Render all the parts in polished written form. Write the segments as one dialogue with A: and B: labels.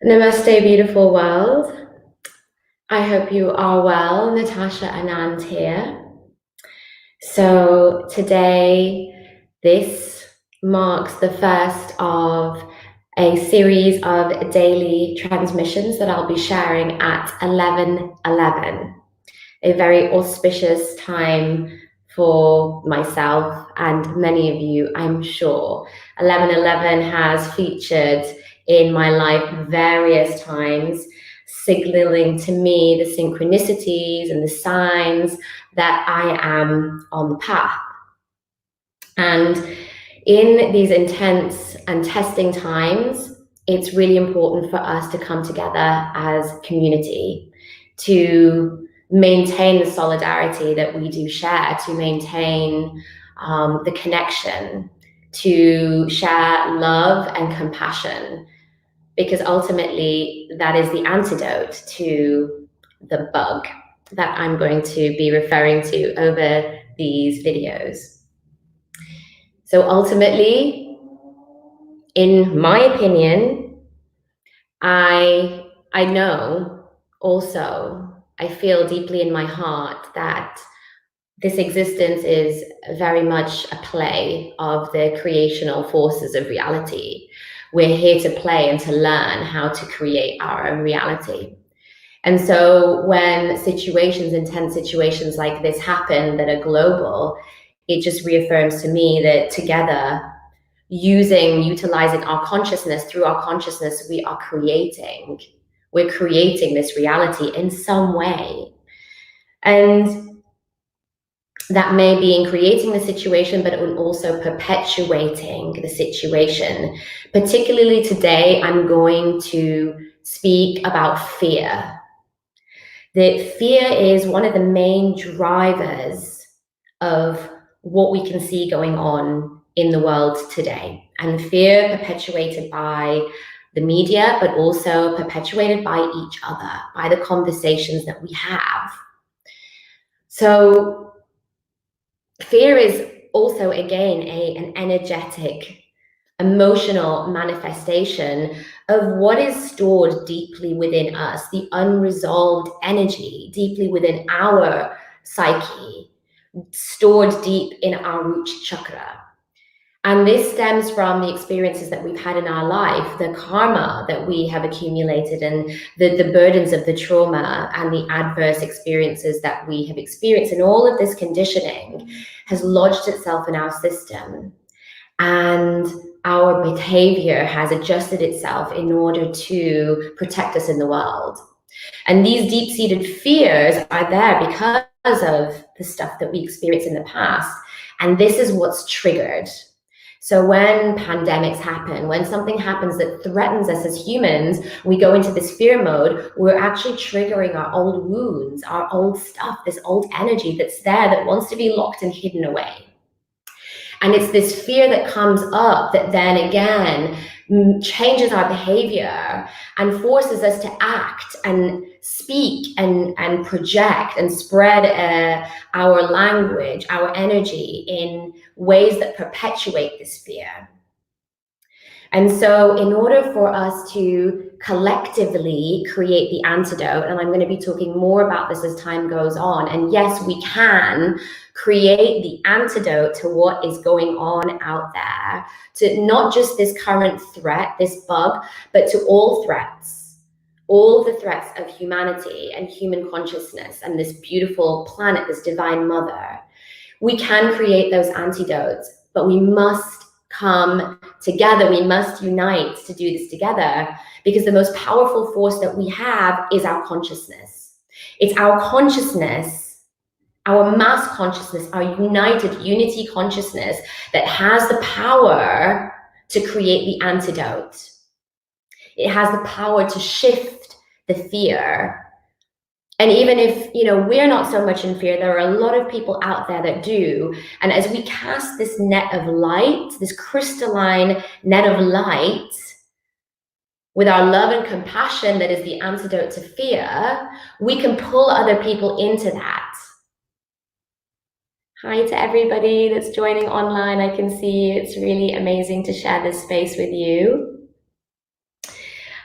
A: Namaste, beautiful world. I hope you are well. Natasha Anand here. So today, this marks the first of a series of daily transmissions that I'll be sharing at 11:11, a very auspicious time for myself and many of you, I'm sure. 11:11 has featured in my life various times, signaling to me the synchronicities and the signs that I am on the path. And in these intense and testing times, it's really important for us to come together as community, to maintain the solidarity that we do share, to maintain the connection, to share love and compassion, because ultimately that is the antidote to the bug that I'm going to be referring to over these videos. So ultimately, in my opinion, I know also, I feel deeply in my heart that this existence is very much a play of the creational forces of reality. We're here to play and to learn how to create our own reality. And so when situations, intense situations like this happen that are global, it just reaffirms to me that together, utilizing our consciousness, through our consciousness, we're creating this reality in some way. And that may be in creating the situation, but it will also perpetuating the situation. Particularly today, I'm going to speak about fear. That fear is one of the main drivers of what we can see going on in the world today. And fear perpetuated by the media, but also perpetuated by each other, by the conversations that we have. So fear is also, again, an energetic, emotional manifestation of what is stored deeply within us, the unresolved energy deeply within our psyche, stored deep in our root chakra. And this stems from the experiences that we've had in our life, the karma that we have accumulated, and the burdens of the trauma and the adverse experiences that we have experienced. And all of this conditioning has lodged itself in our system. And our behavior has adjusted itself in order to protect us in the world. And these deep-seated fears are there because of the stuff that we experienced in the past. And this is what's triggered. So when pandemics happen, when something happens that threatens us as humans, we go into this fear mode, we're actually triggering our old wounds, our old stuff, this old energy that's there that wants to be locked and hidden away. And it's this fear that comes up that then again changes our behavior and forces us to act and speak and project and spread our language, our energy in ways that perpetuate this fear. And so in order for us to collectively create the antidote, and I'm going to be talking more about this as time goes on, and yes, we can create the antidote to what is going on out there, to not just this current threat, this bug, but to all threats, all the threats of humanity and human consciousness and this beautiful planet, this divine mother. We can create those antidotes, but we must come together. We must unite to do this together, because the most powerful force that we have is our consciousness. It's our consciousness, our mass consciousness, our united unity consciousness that has the power to create the antidote. It has the power to shift the fear. And even if, we're not so much in fear, there are a lot of people out there that do. And as we cast this net of light, this crystalline net of light, with our love and compassion that is the antidote to fear, we can pull other people into that. Hi to everybody that's joining online. I can see it's really amazing to share this space with you.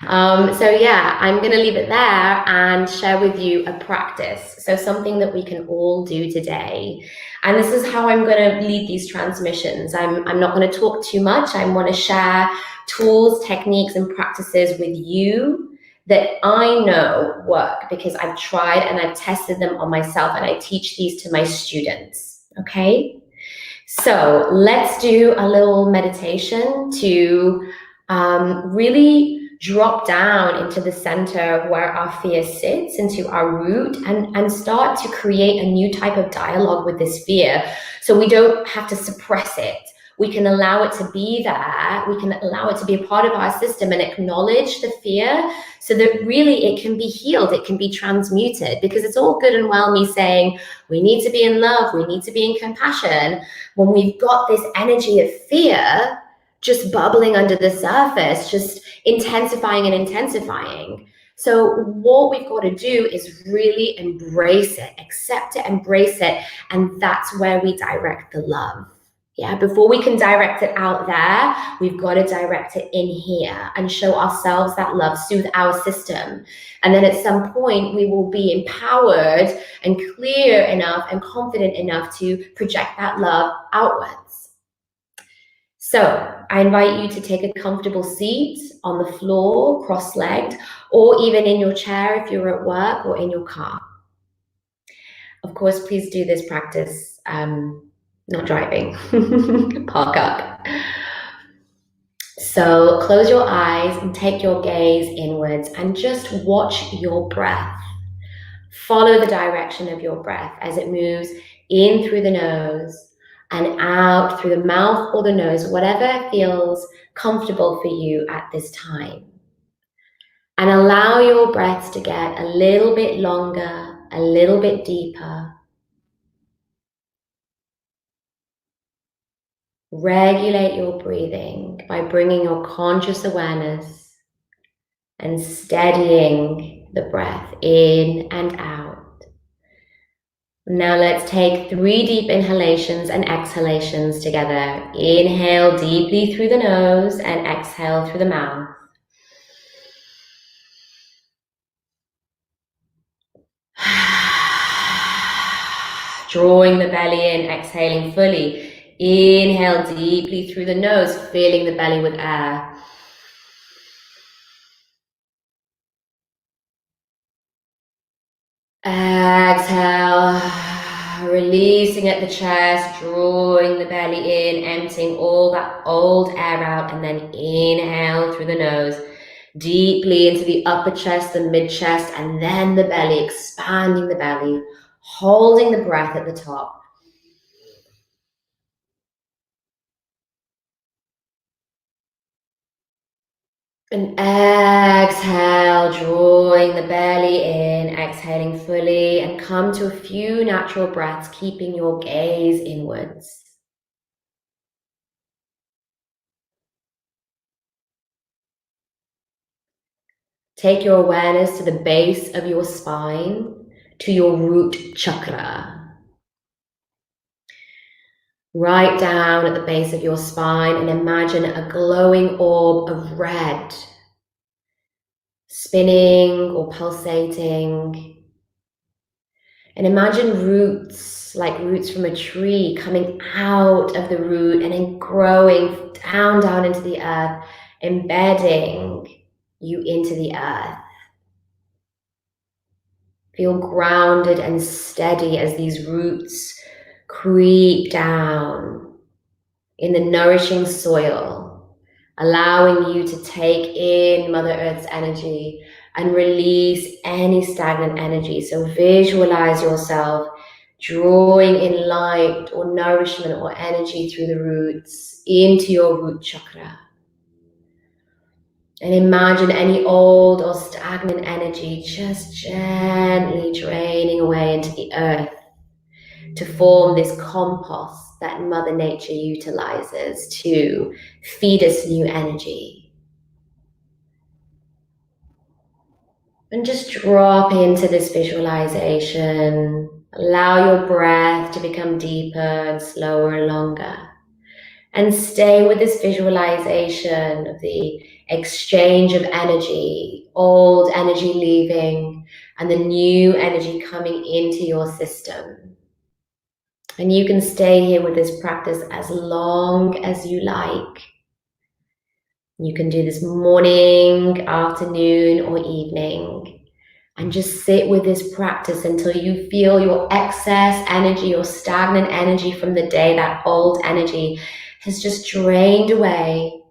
A: So yeah, I'm going to leave it there and share with you a practice. So something that we can all do today. And this is how I'm going to lead these transmissions. I'm not going to talk too much. I want to share tools, techniques, and practices with you that I know work because I've tried and I've tested them on myself, and I teach these to my students. Okay? So let's do a little meditation to really drop down into the center of where our fear sits, into our root, and start to create a new type of dialogue with this fear. So we don't have to suppress it. We can allow it to be there. We can allow it to be a part of our system and acknowledge the fear so that really it can be healed. It can be transmuted, because it's all good and well me saying we need to be in love, we need to be in compassion, when we've got this energy of fear just bubbling under the surface, just intensifying and intensifying. So what we've got to do is really embrace it, accept it, embrace it. And that's where we direct the love. Yeah, before we can direct it out there, we've got to direct it in here and show ourselves that love, soothe our system. And then at some point, we will be empowered and clear enough and confident enough to project that love outwards. So I invite you to take a comfortable seat on the floor, cross-legged, or even in your chair if you're at work, or in your car. Of course, please do this practice, not driving. Park up. So close your eyes and take your gaze inwards and just watch your breath. Follow the direction of your breath as it moves in through the nose and out through the mouth or the nose, whatever feels comfortable for you at this time. And allow your breaths to get a little bit longer, a little bit deeper. Regulate your breathing by bringing your conscious awareness and steadying the breath in and out. Now let's take 3 deep inhalations and exhalations together. Inhale deeply through the nose and exhale through the mouth. Drawing the belly in, exhaling fully. Inhale deeply through the nose, filling the belly with air. Exhale, releasing at the chest, drawing the belly in, emptying all that old air out, and then inhale through the nose, deeply into the upper chest, the mid chest, and then the belly, expanding the belly, holding the breath at the top. And exhale, drawing the belly in, exhaling fully, and come to a few natural breaths, keeping your gaze inwards. Take your awareness to the base of your spine, to your root chakra. Right down at the base of your spine, and imagine a glowing orb of red, spinning or pulsating. And imagine roots, like roots from a tree, coming out of the root and then growing down into the earth, embedding you into the earth. Feel grounded and steady as these roots creep down in the nourishing soil, allowing you to take in Mother Earth's energy and release any stagnant energy. So visualize yourself drawing in light or nourishment or energy through the roots into your root chakra. And imagine any old or stagnant energy just gently draining away into the earth to form this compost that Mother Nature utilizes to feed us new energy. And just drop into this visualization, Allow your breath to become deeper and slower and longer. And stay with this visualization of the exchange of energy, old energy leaving, and the new energy coming into your system. And you can stay here with this practice as long as you like. You can do this morning, afternoon, or evening. And just sit with this practice until you feel your excess energy or stagnant energy from the day, that old energy, has just drained away.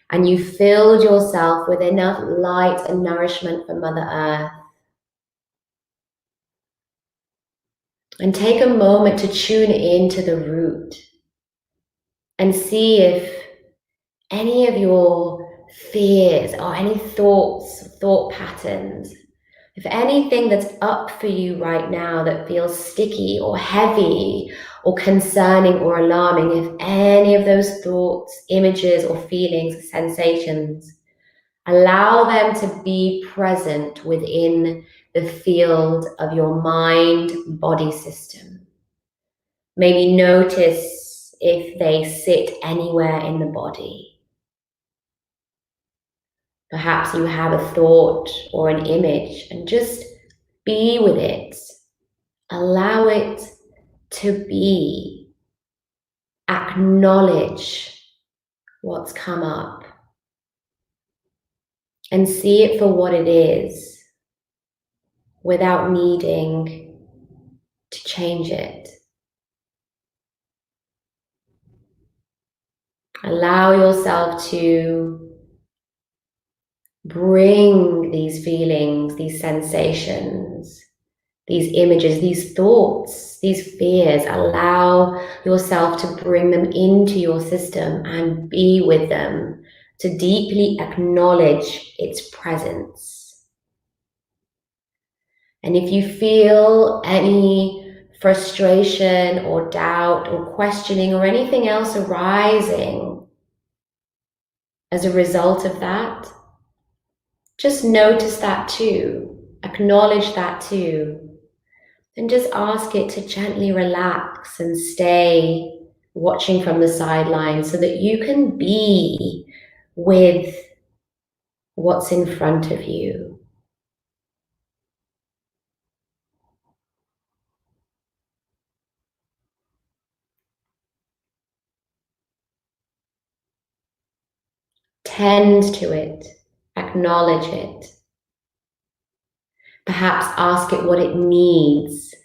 A: And you filled yourself with enough light and nourishment from Mother Earth. And take a moment to tune into the root and see if any of your fears or any thoughts, thought patterns, if anything that's up for you right now that feels sticky or heavy or concerning or alarming, if any of those thoughts, images, or feelings, sensations, allow them to be present within the field of your mind-body system. Maybe notice if they sit anywhere in the body. Perhaps you have a thought or an image, and just be with it. Allow it to be. Acknowledge what's come up and see it for what it is without needing to change it. Allow yourself to bring these feelings, these sensations, these images, these thoughts, these fears. Allow yourself to bring them into your system and be with them, to deeply acknowledge its presence. And if you feel any frustration or doubt or questioning or anything else arising as a result of that, just notice that too. Acknowledge that too. And just ask it to gently relax and stay watching from the sidelines so that you can be with what's in front of you. Tend to it. Acknowledge it. Perhaps ask it what it needs.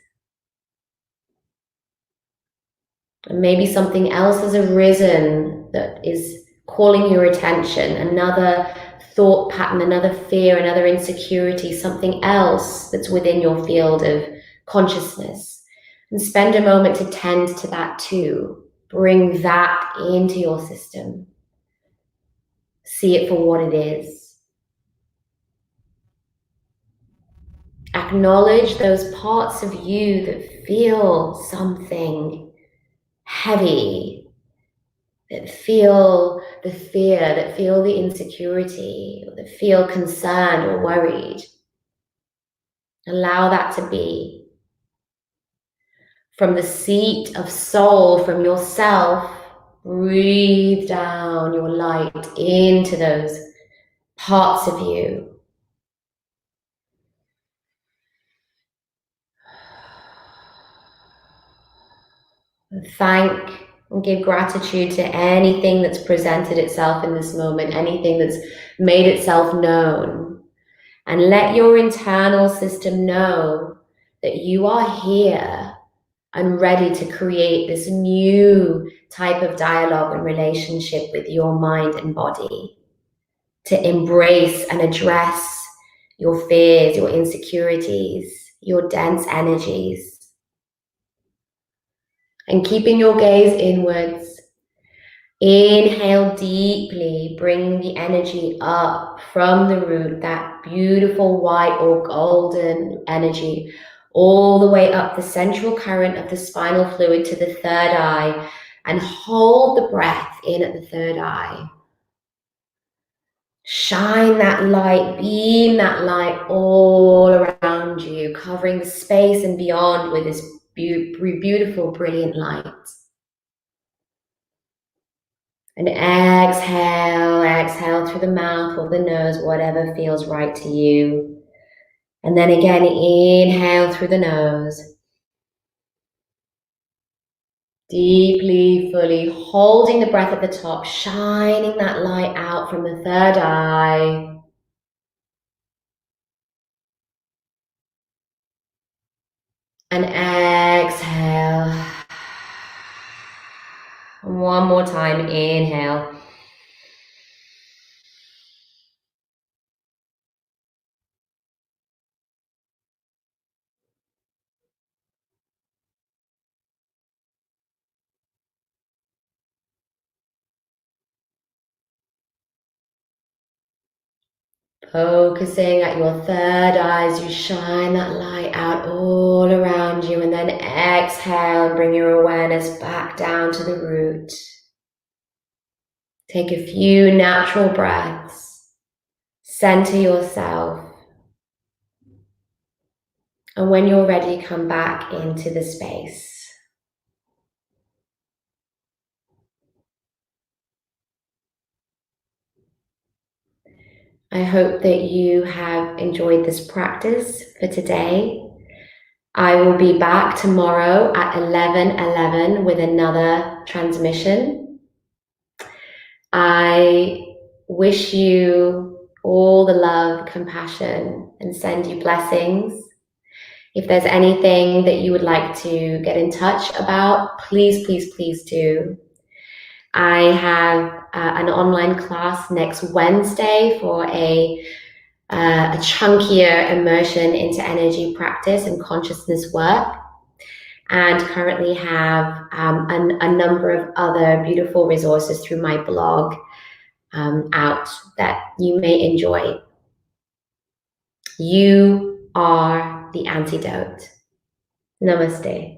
A: And maybe something else has arisen that is calling your attention, another thought pattern, another fear, another insecurity, something else that's within your field of consciousness. And spend a moment to tend to that too. Bring that into your system. See it for what it is. Acknowledge those parts of you that feel something heavy, that feel the fear, that feel the insecurity, or that feel concerned or worried. Allow that to be. From the seat of soul, from yourself, breathe down your light into those parts of you. Thank and give gratitude to anything that's presented itself in this moment, anything that's made itself known. And let your internal system know that you are here and ready to create this new type of dialogue and relationship with your mind and body, to embrace and address your fears, your insecurities, your dense energies. And keeping your gaze inwards, inhale deeply, bring the energy up from the root, that beautiful white or golden energy, all the way up the central current of the spinal fluid to the third eye, and hold the breath in at the third eye. Shine that light, beam that light all around you, covering the space and beyond with this beautiful, brilliant light. And exhale through the mouth or the nose, whatever feels right to you. And then again, inhale through the nose. Deeply, fully holding the breath at the top, shining that light out from the third eye. And exhale. One more time, inhale. Focusing at your third eye as you shine that light out all around you, and then exhale and bring your awareness back down to the root. Take a few natural breaths. Center yourself. And when you're ready, come back into the space. I hope that you have enjoyed this practice for today. I will be back tomorrow at 11:11 with another transmission. I wish you all the love, compassion, and send you blessings. If there's anything that you would like to get in touch about, please, please, please do. I have an online class next Wednesday for a chunkier immersion into energy practice and consciousness work, and currently have a number of other beautiful resources through my blog out that you may enjoy. You are the antidote. Namaste.